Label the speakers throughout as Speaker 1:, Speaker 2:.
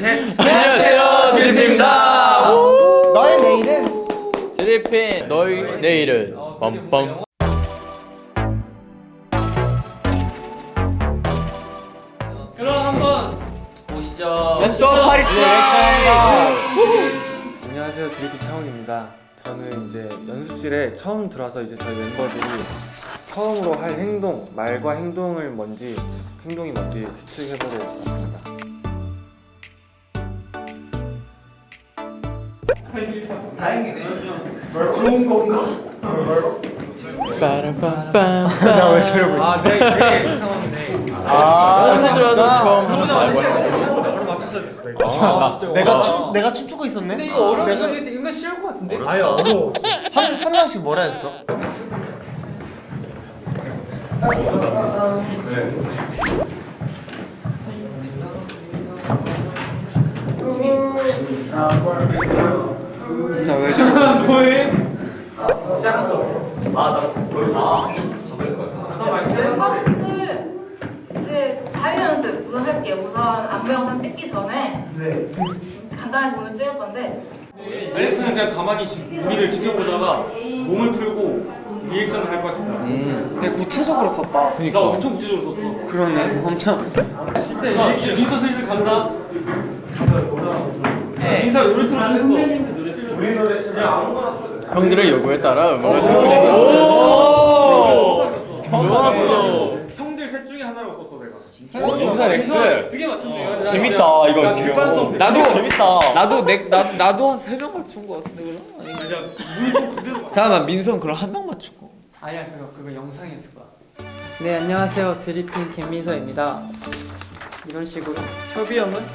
Speaker 1: 셋.
Speaker 2: 안녕하세요, 드리핀입니다.
Speaker 3: 너의 내일은?
Speaker 2: 드리핀, 너의 내일은 빰빰.
Speaker 4: 그럼 한번
Speaker 1: 보시죠.
Speaker 2: Let's go party tonight.
Speaker 5: 안녕하세요, 드리핀 창욱입니다. 저는 이제 연습실에 처음 들어와서 이제 저희 멤버들이 처음으로 할 행동, 말과 행동이 뭔지 추측해보러 왔습니다.
Speaker 2: 빠라빰빰.
Speaker 5: 나왜 저러고 있어?
Speaker 1: 되게 상황인데.
Speaker 2: 처음 들어와서 처음 하는 말과 행동.
Speaker 3: 내가 춤추고 있었네?
Speaker 4: 근데 이거 어려운 이거 은근 쉬울 것 같은데?
Speaker 1: 아예 어려웠어.
Speaker 3: 한 명씩 뭐라 했어?
Speaker 5: 나왜 저러고 있어?
Speaker 4: 뭐해?
Speaker 6: 멤버들 이제 자유 연습 우선 할게요. 우선 안무 영상 찍기 전에 간단하게 오늘 찍을 건데
Speaker 5: 알렉스는 그냥 가만히 우리를 지켜보다가 몸을 풀고 리액션을 할 것 같습니다.
Speaker 3: 되게 구체적으로 썼다.
Speaker 5: 나 엄청 구체적으로 썼어.
Speaker 3: 그러네. 엄청.
Speaker 5: 진짜 인사 슬슬 간다. 인사 노래 틀어줬어. 우리 노래 그냥 아무거나 틀어줘.
Speaker 2: 형들의 요구에 따라 음악을 듣고 좋았어.
Speaker 5: 형들 셋 중에 하나라고 썼어 내가.
Speaker 2: 인사 X.
Speaker 4: 두개 맞췄네요.
Speaker 2: 재밌다 이거 지금.
Speaker 4: 나도
Speaker 2: 재밌다.
Speaker 4: 나도 한 3명 맞춘 것 같은데 그럼? 아니 잠깐만 민성 그럼 1명 맞춘 거?
Speaker 7: 아니야 그거 영상이었을 거야. 네 안녕하세요 드리핀 김민서입니다. 이런 식으로 협이 형은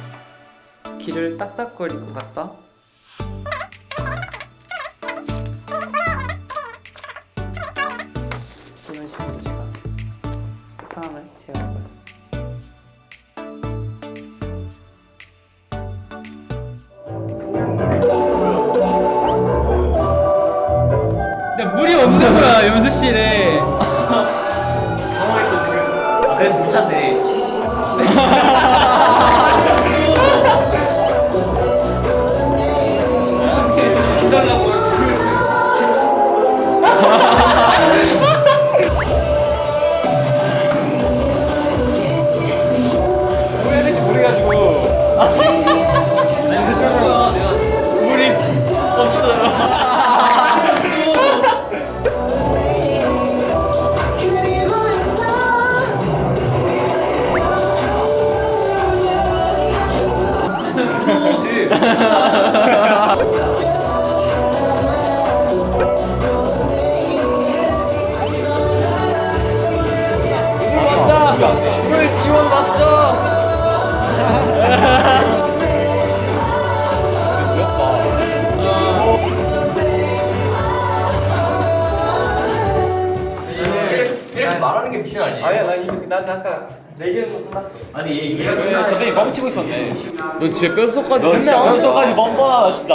Speaker 7: 귀를 딱딱거리고 갔다. 이런 식으로 제가 상황을 재현해봤습니다.
Speaker 4: 근데 물이 없는 거야 연습실에.
Speaker 1: 그래서 못 찾네.
Speaker 2: 뭐 해야 될지 모르겠가지고. 물이 없어요. 물 왔다. 물 지원 왔어.
Speaker 1: 이렇게 말하는 게 미션 아니에요?
Speaker 4: 아니야 난 아까 4개에서 끝났어.
Speaker 1: 아니 얘가
Speaker 2: 저들이 뻥치고 있었네.
Speaker 4: 너 진짜 뼛속까지
Speaker 2: 너 진짜 뼛속까지 뻔뻔하다 진짜.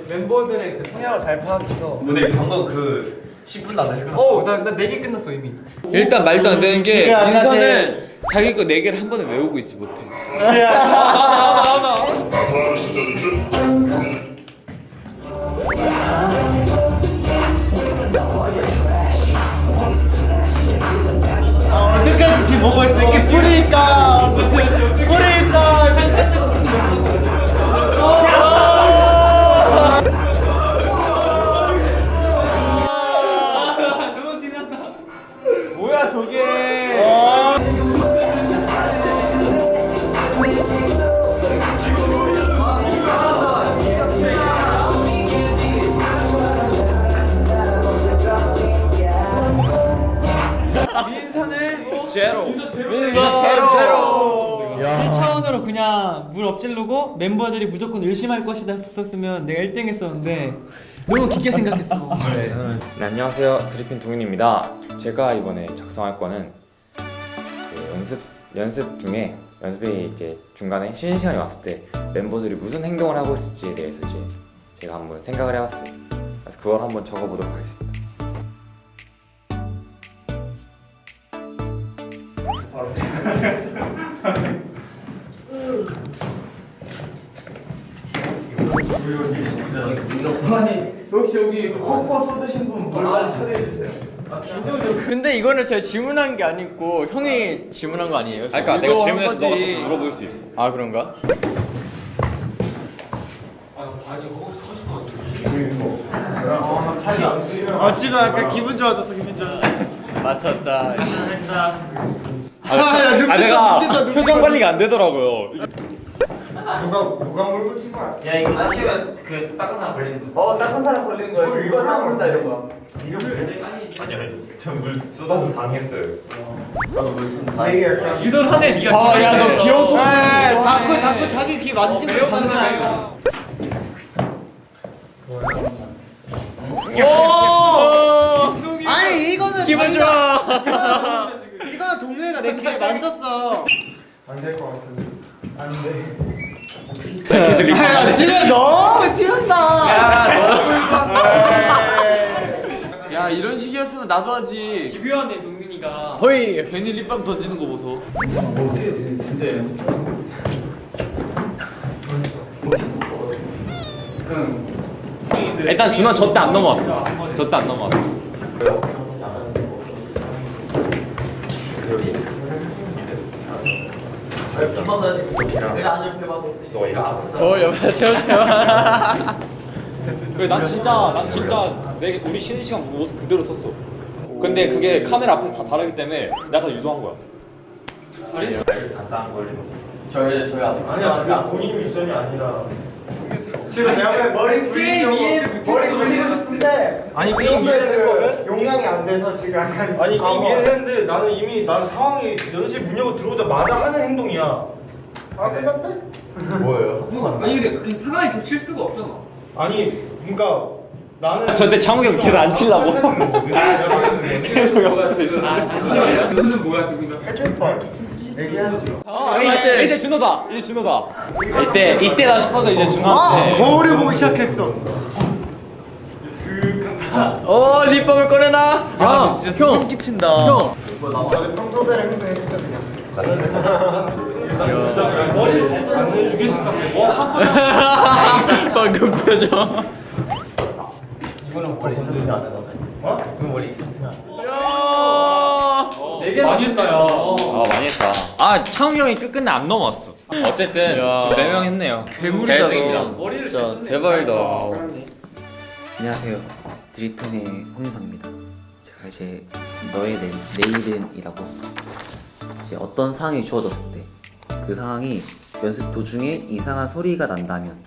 Speaker 4: 멤버들의 그 성향을 잘 파악해서.
Speaker 1: 근데 방금 그 10분도 안 돼서
Speaker 4: 나 4개 끝났어 이미. 일단 말도 안 되는 게
Speaker 3: 지금 아까
Speaker 4: 민서는 자기 거 4개를 한 번에 외우고 있지 못해.
Speaker 3: 어떡하지 지금 보고 있어. 이렇게 뿌릴까? 어떡하지? 뿌릴까?
Speaker 2: 뭐야 저게?
Speaker 4: 민서는 제로.
Speaker 2: 민서 제로.
Speaker 7: 1차원으로 그냥 물 엎질르고 멤버들이 무조건 열심히 할 것이다 했었으면 내가 1등 했었는데 너무 깊게 생각했어.
Speaker 8: 네, 안녕하세요. 드리핀 동윤입니다. 제가 이번에 작성할 거는 그 연습 중에 연습에 이제 중간에 쉬는 시간이 왔을 때 멤버들이 무슨 행동을 하고 있을지에 대해서 이제 제가 한번 생각을 해봤어요. 그래서 그걸 한번 적어보도록 하겠습니다.
Speaker 3: 혹시 여기 코코 쏟으신 분 빨리 처리해 주세요.
Speaker 4: 근데 이거는 제가 질문한 게 아니고 형이 질문한 거 아니에요?
Speaker 2: 그러니까 내가
Speaker 4: 이거
Speaker 2: 질문해서
Speaker 4: 한
Speaker 2: 너가
Speaker 4: 거지.
Speaker 2: 다시 물어볼 수 있어.
Speaker 4: 아 그런가?
Speaker 3: 지금 약간 기분 좋아졌어, 기분 좋아졌어.
Speaker 4: 맞췄다.
Speaker 2: 내가 표정 관리가 안 되더라고요.
Speaker 3: 누가 물고 친 거야?
Speaker 1: 야 이거 닦으면 그 닦은 사람 걸리는 거.
Speaker 3: 닦은 사람 걸린 거야. 이거 닦는다 이런 거.
Speaker 1: 아니요. 저물 쏟아도 당했어요.
Speaker 3: 유돌하네 네가.
Speaker 2: 아야너 귀여운 척.
Speaker 3: 자꾸 자기 귀 만지고 있잖아. 아니 이거는
Speaker 4: 기분 좋아.
Speaker 3: 이거는 동료애가 내 귀를 만졌어. 안 될 것 같은데. 안 돼.
Speaker 2: 계속 리프.
Speaker 3: 지금 너무 티난다.
Speaker 4: 야 이런 식이었으면 나도 하지.
Speaker 7: 집요하네 동민이가.
Speaker 4: 거의 괜히 립밤 던지는 거 보소.
Speaker 3: 어떻게 진짜 연습?
Speaker 2: 일단 준원 저 때 안 넘어왔어. 저 때 안 넘어왔어.
Speaker 1: 내가 앉을 때 봐도 너가 이렇게.
Speaker 4: 옆에 채워줘요.
Speaker 2: 그래 난 진짜 우리 쉬는 시간 모습 그대로 썼어. 근데 그게 카메라 앞에서 다 다르기 때문에 내가 다 유도한 거야.
Speaker 1: 간단한 걸리는 거. 저희 앞에.
Speaker 3: 아니야, 본인 미션이 아니라. 지금 내가 머리 굴리고 싶은데 아니 게임 이해는 거는 용량이 안 돼서 지금 약간 아니 게임 이해했는데 난 상황이 연습실 문 열고 들어오자마자 하는 행동이야. 아 끝났대?
Speaker 1: 뭐예요?
Speaker 3: 아니 근데 그 상황이 겹칠 수가 없잖아. 아니 그러니까 나는
Speaker 2: 저때 창욱이 형 계속 안 치려고. 계속 옆에 있어.
Speaker 3: 너는 뭐야 누군가 해줄 걸 얘기하지.
Speaker 2: 이제 준호다. 이제 준호다. 이때다 싶어서 이제 준호한테.
Speaker 3: 거울을 보기 시작했어.
Speaker 4: 립밤을 꺼내놔. 야 진짜 소름 끼친다. 형.
Speaker 3: 나도 평소대로 행동해주자 그냥. 머리 죽일 수 있었네. 뭐 하고
Speaker 4: 방금 표정.
Speaker 1: 이거는 원래 익숙하지 않아.
Speaker 3: 어?
Speaker 1: 이건 원래 익숙하지 않아.
Speaker 3: 많이 했다 야.
Speaker 2: 아 많이 했다. 아 창욱이 형이 끝끝내 안 넘어왔어. 어쨌든
Speaker 4: 야.
Speaker 2: 지금 4명 했네요.
Speaker 4: 괴물이다.
Speaker 2: 제 1등입니다.
Speaker 7: 머리를
Speaker 4: 진짜 대박이다.
Speaker 9: 안녕하세요. 드리펜의 홍유성입니다. 제가 이제 너의 내일은이라고 이제 어떤 상황이 주어졌을 때 그 상황이 연습 도중에 이상한 소리가 난다면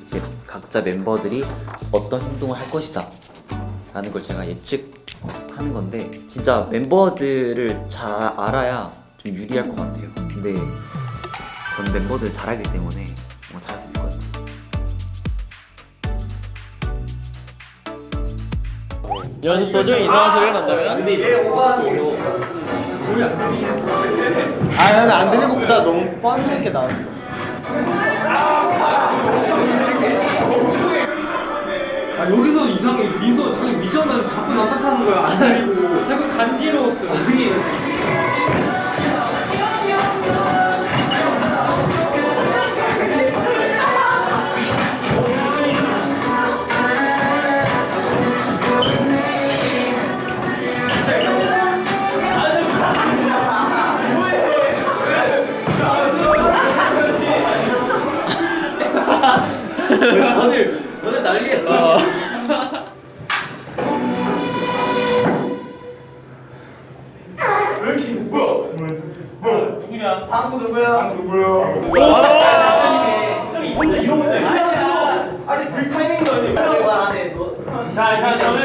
Speaker 9: 이제 각자 멤버들이 어떤 행동을 할 것이다 라는 걸 제가 예측하는 건데 진짜 멤버들을 잘 알아야 좀 유리할 것 같아요. 근데 저는 멤버들 잘 알기 때문에 뭔가 잘할 수 있을 것 같아요.
Speaker 4: 연습 도중에 이상한 소리가 난다면?
Speaker 3: 아 나는 안 들리는 것보다 너무 뻔한 게 나았어. 아 여기서 이상하게 민서 자기 미션을 자꾸 나타나는 거야. 안 들리고 자꾸 간지러웠어. 오늘 난리야. 왜 이렇게 뭐야? 누구냐? 방구 누구야? 혼자 이러고 있네. 아니 불 타이밍도 아니고 말하네 너. 자 저는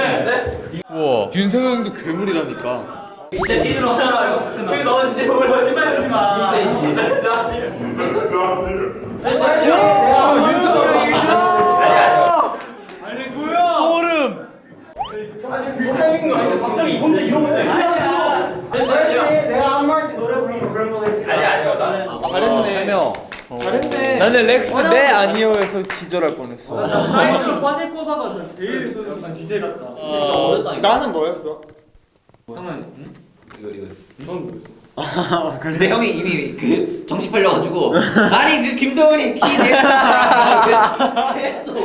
Speaker 4: 우와 윤성 형도 괴물이라니까.
Speaker 1: 진짜 찌르러 와요. 저기 너 진짜 몰라. 하지 마.
Speaker 4: 소름.
Speaker 3: 아니 불 타이밍도 아닌데 갑자기 혼자 이러고 있네. 내가 안무할 때 노래 부르는 거 그런 거 했지.
Speaker 1: 아니요. 나는
Speaker 3: 잘했네. 잘했네.
Speaker 4: 나는 렉스 내 아니오에서 기절할 뻔했어.
Speaker 7: 사이드로 빠질 거다가 제일 약간 DJ 같다.
Speaker 3: 나는 뭐였어?
Speaker 1: 이거
Speaker 3: 넌 뭐였어?
Speaker 9: 근데 형이 이미 그 정신 팔려가지고 아니 그 김동훈이 키 내가 계속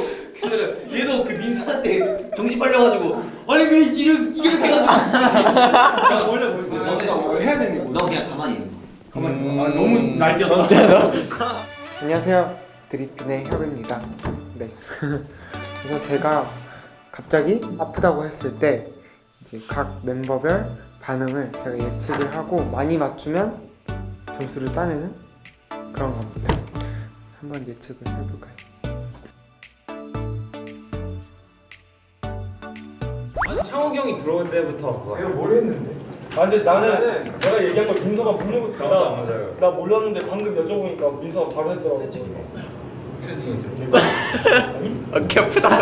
Speaker 9: 얘도 그 민수한테 정신 팔려가지고 아니 왜 이렇게 해가지고 야 원래 뭐 해야 되는 거? 너 그냥 가만히 있는 거.
Speaker 3: 너무 날뛰었다.
Speaker 5: 안녕하세요. 드리핀의 협입니다. 네. 그래서 제가 갑자기 아프다고 했을 때 이제 각 멤버별 반응을 제가 예측을 하고 많이 맞추면 점수를 따내는 그런 겁니다. 한번 예측을 해볼까요?
Speaker 2: 아니 창욱이 형이 들어올 때부터 그거.
Speaker 3: 내가 뭘 했는데? 아 근데 나는 내가 얘기한 걸 민서가 부르고 나 몰랐는데 방금 여쭤보니까 민서가 바로 했더라고.
Speaker 4: 어깨 아프다고?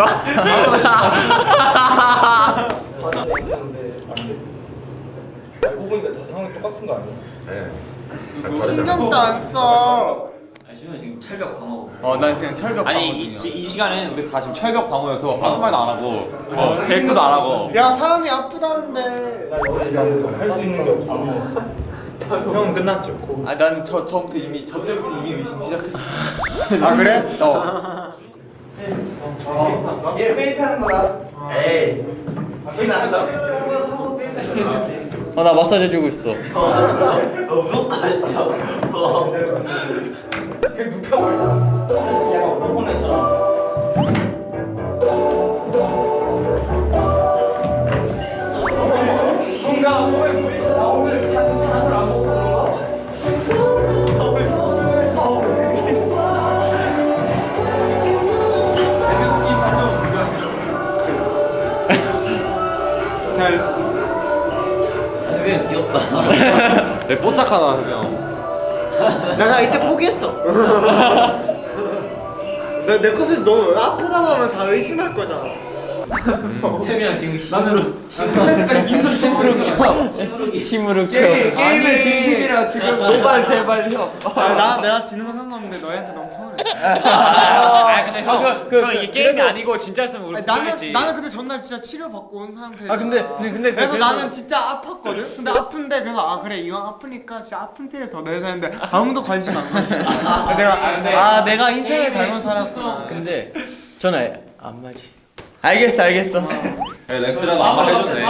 Speaker 3: 알고 보니까 다 상황이 똑같은 거 아니야?
Speaker 2: 네.
Speaker 3: 신경도 안 써.
Speaker 9: 아시면 지금 철벽 방어.
Speaker 4: 난 그냥 철벽
Speaker 2: 아니 이 시간에는 우리 다 지금 철벽 방어여서 아무 말도 안 하고 대꾸도 안 하고.
Speaker 3: 야 사람이 아프다는데. 할 수 있는 게 없어.
Speaker 2: 형은 끝났죠.
Speaker 4: 아 나는 저부터 이미 저 때부터 이미 의심 시작했어.
Speaker 3: 아 그래?
Speaker 1: 얘 페이크하는 거다. 에이.
Speaker 4: 나 마사지 해주고 있어.
Speaker 9: 무섭다 진짜.
Speaker 3: 그냥 눕혀버려. 약간 오퍼맨처럼. 뭔가 몸에 부딪혀서 오늘 밥을 안 먹고 그런가?
Speaker 9: 왜 귀엽다.
Speaker 2: 내 뽀짝하다 형.
Speaker 3: 내가 이때 포기했어. 내 것을 너 아프다고 하면 다 의심할 거잖아.
Speaker 9: 태민이랑 지금 심으로
Speaker 4: 힘으로 켜. 게임을 진심이라 지금 모발 제발 혀.
Speaker 3: 내가 지는 건 상관없는데 너희한테 너무 서운해.
Speaker 2: 근데 형 이게 게임이 아니고 진짜였으면 우리
Speaker 3: 나는 근데 전날 진짜 치료 받고 온 상태야.
Speaker 4: 근데
Speaker 3: 그래서 나는 진짜 아팠거든. 근데 아픈데 그래서 그래 이왕 아프니까 진짜 아픈 티를 더 내자 했는데 아무도 관심 안 가지고. 내가 인생을 잘못 살았어.
Speaker 4: 근데 저는 안 맞았어. 알겠어.
Speaker 2: 렉스라도 아무 말 해줬네.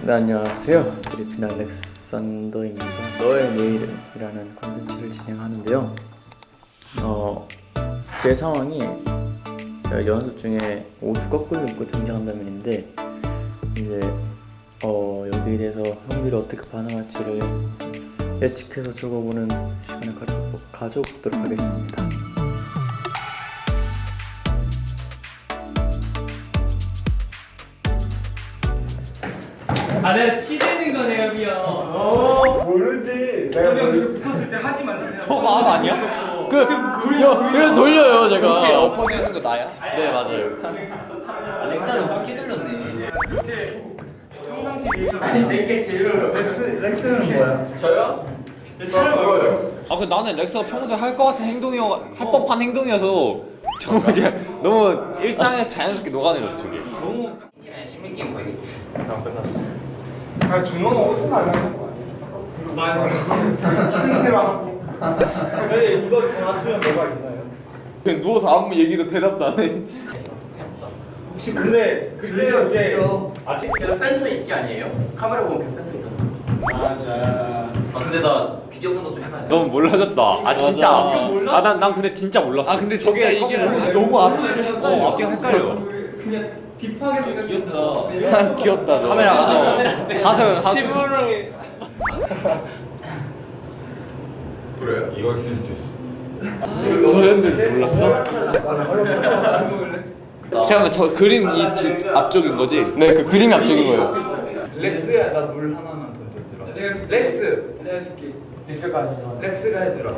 Speaker 4: 네, 안녕하세요. 드리핀 알렉산더입니다. 너의 내일은이라는 콘텐츠를 진행하는데요. 제 상황이 연습 중에 옷을 거꾸로 입고 등장한다면인데 이제 여기에 대해서 형들이 어떻게 반응할지를 예측해서 적어보는 시간을 가져보도록 하겠습니다.
Speaker 1: 내가 치대는 거네요, 미안.
Speaker 3: 모르지. 내가 저기 붙었을 때 하지 말라.
Speaker 4: 저거 암 아니야? 이거 돌려요 제가. 혹시 엎어지 하는 거 나야? 네 맞아요.
Speaker 9: 렉사를 어떻게 들렸네.
Speaker 3: 평상시 리액션.
Speaker 1: 아니, 내게 제일 렉스는 뭐야? 저요?
Speaker 2: 근데 나는 렉스가 평소에 할 것 같은 할 법한 행동이어서 정말 그냥 너무 일상에 자연스럽게 녹아내렸어 저게.
Speaker 9: 너무 신민 게임 거의.
Speaker 3: 준호는 어디서 날라는 거 아니야? 힘내라고. 근데 이거 다 맞추면 뭐가 있나요?
Speaker 4: 그냥 누워서 아무 얘기도 대답도 안 해.
Speaker 3: 혹시 근데 이제
Speaker 1: 아직 걔가 센터 있기 아니에요? 카메라 보면 걔 센터 있잖아.
Speaker 3: 맞아.
Speaker 9: 근데 나 비디오 판독 좀 해봐야 돼.
Speaker 2: 너무 몰라졌다. 진짜. 난 근데 진짜 몰랐어.
Speaker 4: 근데 진짜 이게 너무 앞뒤를 헷갈려.
Speaker 2: 앞뒤가 헷갈려.
Speaker 1: 그냥 딥하게 귀엽다.
Speaker 4: 귀엽다.
Speaker 2: 카메라 가서
Speaker 4: 시무렁이.
Speaker 2: 그래요? 이거 쓸 수도 있어.
Speaker 4: 저랬는데 몰랐어?
Speaker 2: 잠깐만 저 그림 이 앞쪽인 거지?
Speaker 4: 네, 그 그림이 앞쪽인 거예요.
Speaker 1: 렉스야, 나 물 하나만 던져주라. 렉스. 내가 줄게. 직접 아니야. 렉스가 해주라.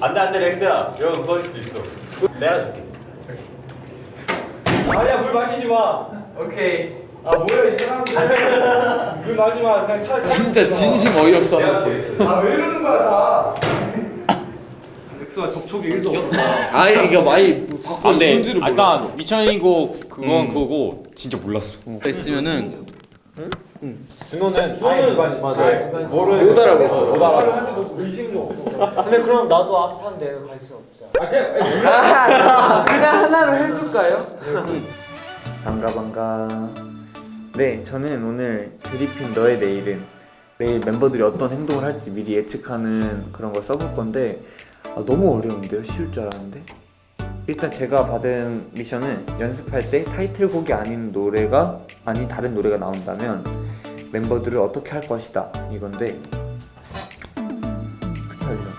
Speaker 2: 안돼 렉스야. 이거 그거일 수도 있어. 내가 줄게.
Speaker 3: 아니야 물 마시지 마.
Speaker 1: 오케이. 뭐야 이 사람들.
Speaker 3: 물 마시지 마. 그냥 차.
Speaker 4: 진짜 진심 어이없어.
Speaker 1: 왜 이러는 거야 다.
Speaker 3: 렉스와 접촉이 1도 없어.
Speaker 4: 아니 이거 많이 바꿔
Speaker 2: 근데
Speaker 4: 입은 줄을 몰라.
Speaker 2: 일단 미천이고 그건 그거고 진짜 몰랐어.
Speaker 4: 있으면은
Speaker 2: 준호는 맞아. 뭐를
Speaker 3: 못 알아보고.
Speaker 2: 못 알아.
Speaker 3: 하는데 너 의심도 없어. 근데 그럼 나도 앞판 내가 갈 수 없잖아.
Speaker 7: 그냥 하나로 해줄까요?
Speaker 9: 반가. 네, 저는 오늘 드리핀 너의 내일은 내일 멤버들이 어떤 행동을 할지 미리 예측하는 그런 걸 써볼 건데 너무 어려운데요? 쉬울 줄 알았는데. 일단 제가 받은 미션은 연습할 때 타이틀곡이 아닌 다른 노래가 나온다면 멤버들을 어떻게 할 것이다 이건데 어떻게 하려나?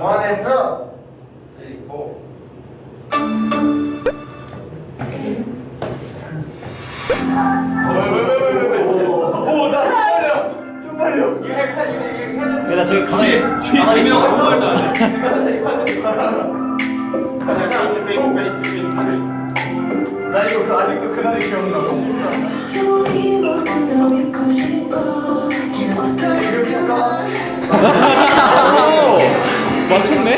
Speaker 3: 원 앤 투.
Speaker 1: 나 저기 가만히 있으면 아무 말도 안 해. 나 이거 아직도 그날이 기억나.
Speaker 2: 맞췄네?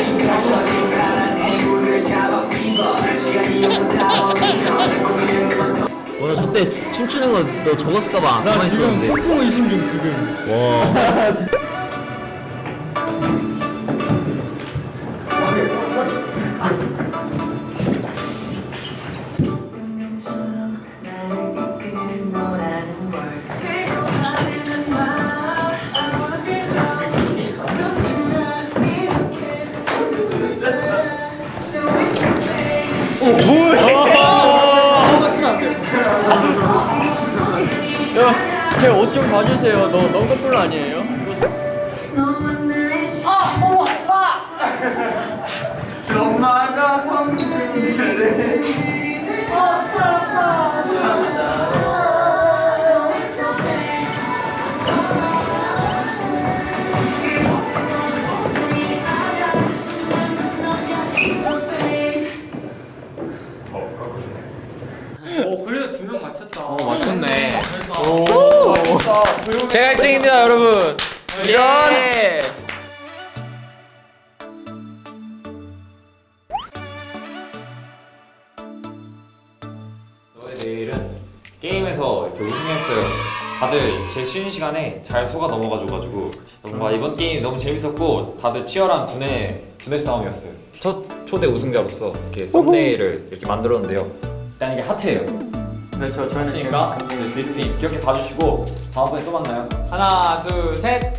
Speaker 9: 나 저때 춤추는 거 너 적었을까봐 가만히 있었는데.
Speaker 3: 폭풍 의심 중 지금.
Speaker 7: 제 옷 좀 봐주세요. 너무 거꾸로 아니에요?
Speaker 1: 엄마가 성공을
Speaker 7: 그래도 2명 맞췄다.
Speaker 2: 맞췄네. 제가 1등입니다, 여러분. 예.
Speaker 8: 너의 내일은 게임에서 이렇게 우승했어요. 다들 제 쉬는 시간에 잘 속아 넘어가줘가지고 뭔가 이번 게임이 너무 재밌었고 다들 치열한 두뇌 싸움이었어요. 첫 초대 우승자로서 이렇게 썸네일을 이렇게 만들었는데요. 일단 이게 하트예요.
Speaker 7: 네, 저는
Speaker 8: 하트니까 드리핀 기억해 봐주시고 다음번에 또 만나요.
Speaker 7: 하나, 둘, 셋.